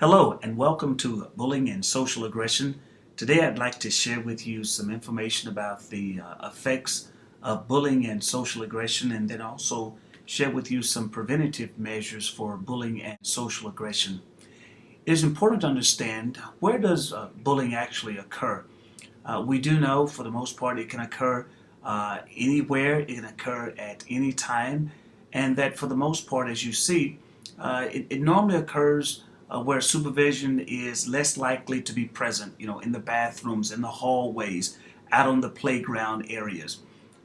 Hello and welcome to Bullying and Social Aggression. Today I'd like to share with you some information about the effects of bullying and social aggression, and then also share with you some preventative measures for bullying and social aggression. It is important to understand, where does bullying actually occur? We do know for the most part it can occur anywhere, it can occur at any time, and that for the most part, as you see, it normally occurs where supervision is less likely to be present, in the bathrooms, in the hallways, out on the playground areas.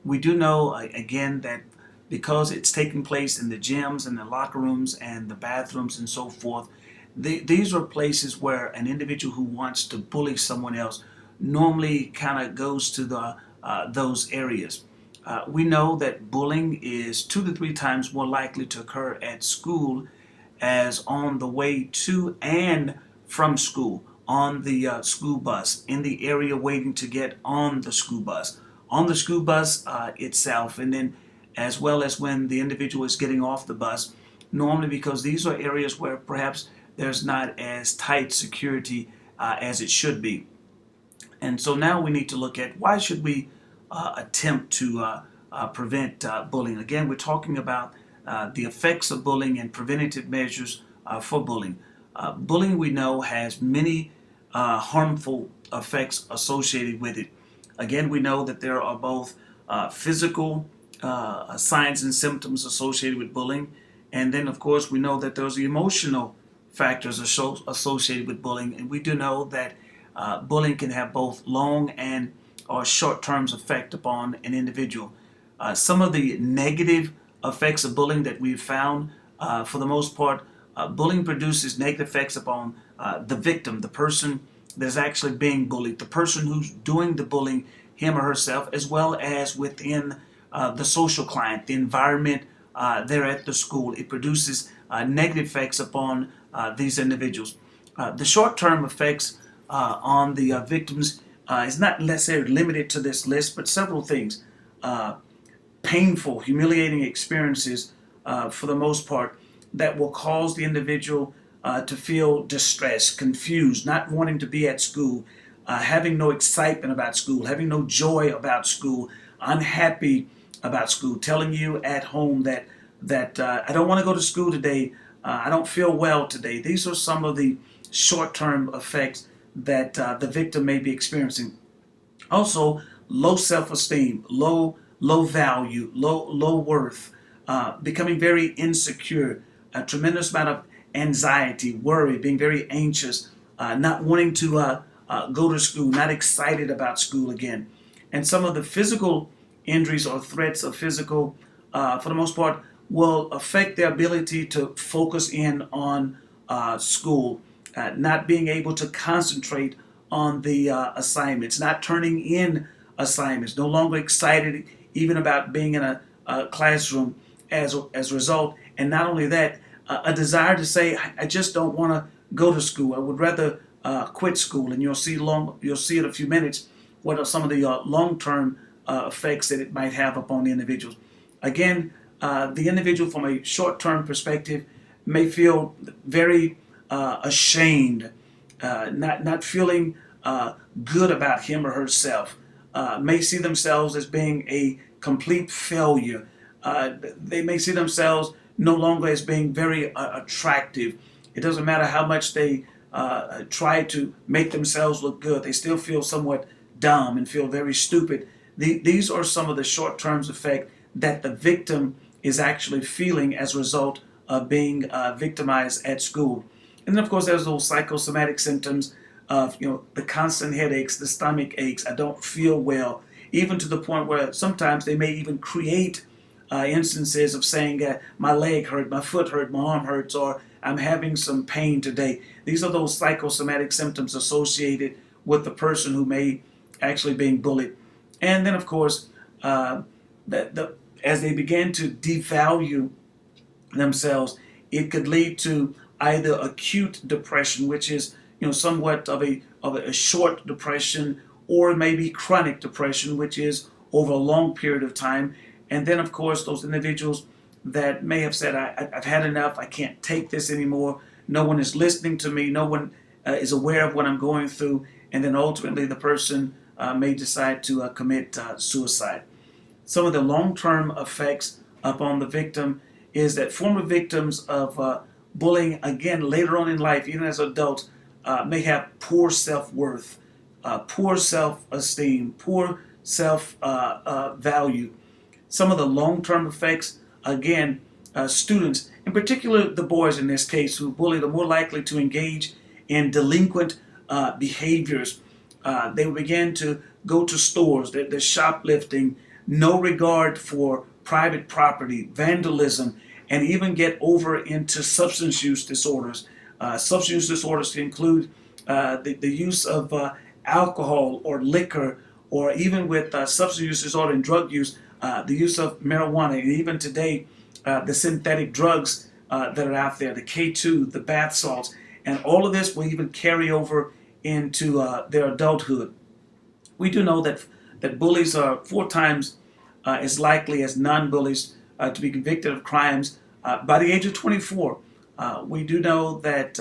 We do know, again, that because it's taking place in the gyms and the locker rooms and the bathrooms and so forth, these are places where an individual who wants to bully someone else normally kind of goes to those areas. We know that bullying is 2 to 3 times more likely to occur at school as on the way to and from school, on the school bus, in the area waiting to get on the school bus itself, and then as well as when the individual is getting off the bus, normally because these are areas where perhaps there's not as tight security as it should be. And so now we need to look at, why should we attempt to prevent bullying. Again, we're talking about the effects of bullying and preventative measures for bullying. Bullying, we know, has many harmful effects associated with it. Again, we know that there are both physical signs and symptoms associated with bullying, and then of course we know that there's the emotional factors associated with bullying, and we do know that bullying can have both long and or short-term effect upon an individual. Some of the negative effects of bullying that we've found, for the most part, bullying produces negative effects upon the victim, the person that's actually being bullied, the person who's doing the bullying, him or herself, as well as within the social client, the environment there at the school. It produces negative effects upon these individuals. The short-term effects on the victims is not necessarily limited to this list, but several things. Painful, humiliating experiences, for the most part, that will cause the individual to feel distressed, confused, not wanting to be at school, having no excitement about school, having no joy about school, unhappy about school, telling you at home that I don't want to go to school today, I don't feel well today. These are some of the short-term effects that the victim may be experiencing. Also, low self-esteem, low value, low worth, becoming very insecure, a tremendous amount of anxiety, worry, being very anxious, not wanting to go to school, not excited about school again. And some of the physical injuries or threats of physical, for the most part, will affect their ability to focus in on school, not being able to concentrate on the assignments, not turning in assignments, no longer excited even about being in a classroom as a result. And not only that, a desire to say, I just don't want to go to school. I would rather quit school. And you'll see in a few minutes what are some of the long-term effects that it might have upon the individuals. Again, the individual from a short-term perspective may feel very ashamed, not feeling good about him or herself, may see themselves as being a complete failure. They may see themselves no longer as being very attractive. It doesn't matter how much they try to make themselves look good. They still feel somewhat dumb and feel very stupid. These are some of the short-term effects that the victim is actually feeling as a result of being victimized at school. And then, of course, there's those psychosomatic symptoms of, the constant headaches, the stomach aches, I don't feel well, even to the point where sometimes they may even create instances of saying, my leg hurt, my foot hurt, my arm hurts, or I'm having some pain today. These are those psychosomatic symptoms associated with the person who may actually being bullied. And then, of course, as they begin to devalue themselves, it could lead to either acute depression, which is somewhat of a short depression, or maybe chronic depression, which is over a long period of time. And then, of course, those individuals that may have said, I've had enough, I can't take this anymore, no one is listening to me, no one is aware of what I'm going through, and then ultimately the person may decide to commit suicide. Some of the long-term effects upon the victim is that former victims of bullying, again, later on in life, even as adults, may have poor self-worth, poor self-esteem, poor self-value. Some of the long-term effects, again, students, in particular the boys in this case who bullied, are more likely to engage in delinquent behaviors. They will begin to go to stores, they're shoplifting, no regard for private property, vandalism, and even get over into substance use disorders. Substance use disorders can include the use of alcohol or liquor, or even with substance use disorder and drug use, the use of marijuana, and even today, the synthetic drugs that are out there, the K2, the bath salts, and all of this will even carry over into their adulthood. We do know that bullies are 4 times as likely as non-bullies to be convicted of crimes by the age of 24. We do know that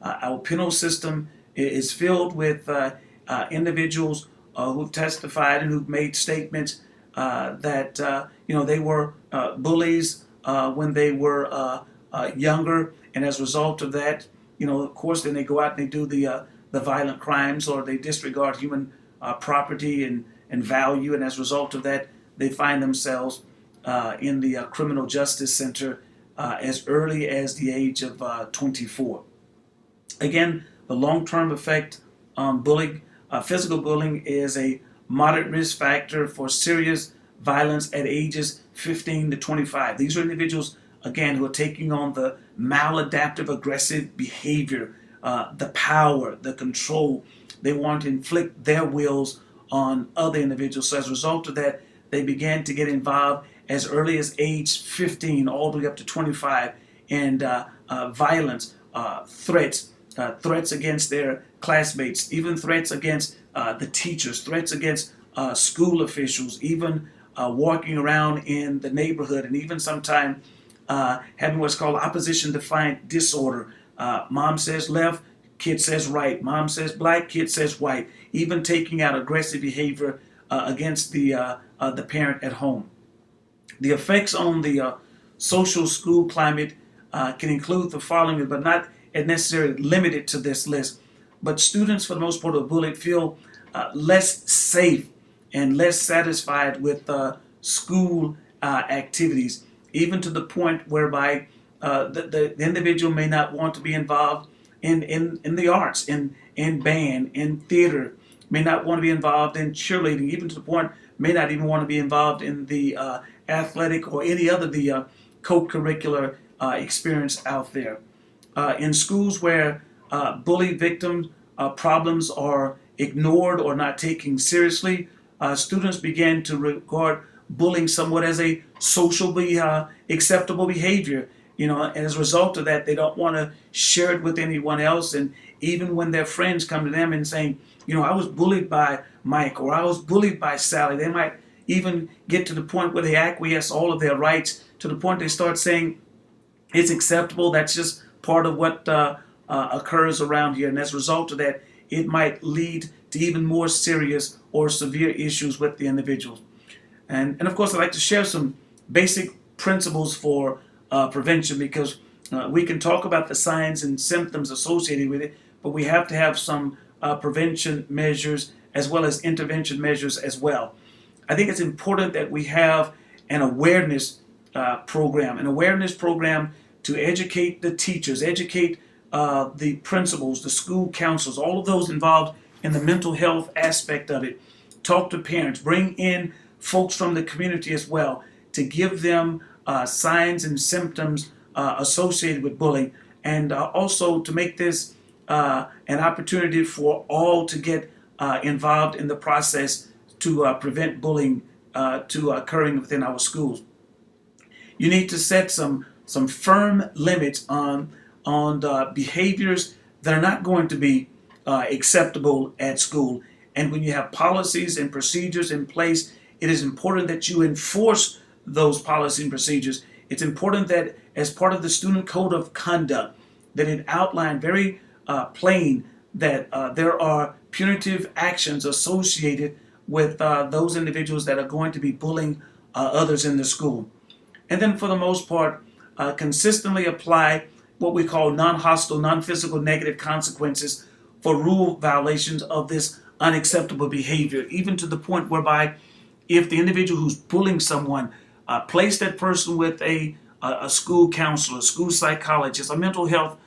our penal system is filled with individuals who've testified and who've made statements that they were bullies when they were younger, and as a result of that, of course, then they go out and they do the violent crimes, or they disregard human property and value, and as a result of that, they find themselves in the criminal justice center as early as the age of 24. Again, the long-term effect on bullying, physical bullying, is a moderate risk factor for serious violence at ages 15 to 25. These are individuals, again, who are taking on the maladaptive aggressive behavior, the power, the control. They want to inflict their wills on other individuals. So as a result of that, they began to get involved as early as age 15 all the way up to 25 in violence, threats against their classmates, even threats against the teachers, threats against school officials, even walking around in the neighborhood, and even sometimes having what's called opposition defiant disorder. Mom says left, kid says right. Mom says black, kid says white. Even taking out aggressive behavior against the parent at home. The effects on the social school climate can include the following, but not necessarily limited to this list. But students, for the most part, who are bullied feel less safe and less satisfied with school activities, even to the point whereby the individual may not want to be involved in the arts, in band, in theater, may not want to be involved in cheerleading, even to the point may not even want to be involved in the athletic or any other the co-curricular experience out there. In schools where bully victim problems are ignored or not taken seriously, students begin to regard bullying somewhat as a socially acceptable behavior. And as a result of that, they don't want to share it with anyone else. And even when their friends come to them and saying, I was bullied by Mike, or I was bullied by Sally, they might even get to the point where they acquiesce all of their rights, to the point they start saying it's acceptable, that's just part of what occurs around here. And as a result of that, it might lead to even more serious or severe issues with the individuals. And of course, I'd like to share some basic principles for prevention, because we can talk about the signs and symptoms associated with it, but we have to have some prevention measures as well as intervention measures as well. I think it's important that we have an awareness program to educate the teachers, educate the principals, the school counselors, all of those involved in the mental health aspect of it. Talk to parents, bring in folks from the community as well, to give them signs and symptoms associated with bullying, and also to make this an opportunity for all to get involved in the process to prevent bullying to occurring within our schools. You need to set some firm limits on behaviors that are not going to be acceptable at school. And when you have policies and procedures in place, it is important that you enforce those policies and procedures. It's important that as part of the student code of conduct, that it outlined very plain that there are punitive actions associated with those individuals that are going to be bullying others in the school. And then for the most part, consistently apply what we call non-hostile, non-physical negative consequences for rule violations of this unacceptable behavior, even to the point whereby if the individual who's bullying someone, place that person with a school counselor, a school psychologist, a mental health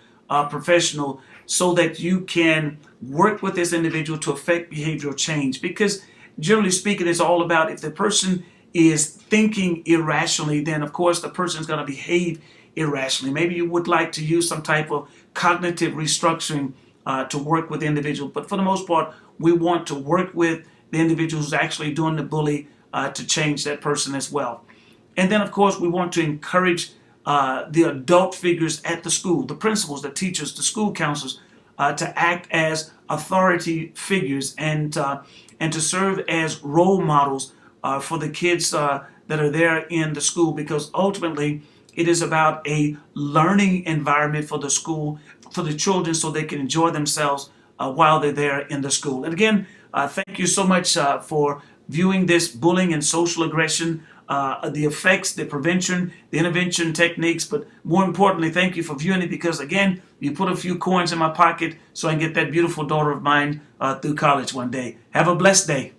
professional, so that you can work with this individual to affect behavioral change. Because generally speaking, it's all about if the person is thinking irrationally, then of course the person is going to behave irrationally. Maybe you would like to use some type of cognitive restructuring to work with the individual, but for the most part, we want to work with the individual who's actually doing the bully to change that person as well. And then, of course, we want to encourage the adult figures at the school, the principals, the teachers, the school counselors, to act as authority figures and to serve as role models for the kids that are there in the school, because ultimately it is about a learning environment for the school, for the children, so they can enjoy themselves while they're there in the school. And again, thank you so much for viewing this bullying and social aggression, the effects, the prevention, the intervention techniques, but more importantly, thank you for viewing it, because again, you put a few coins in my pocket so I can get that beautiful daughter of mine through college one day. Have a blessed day.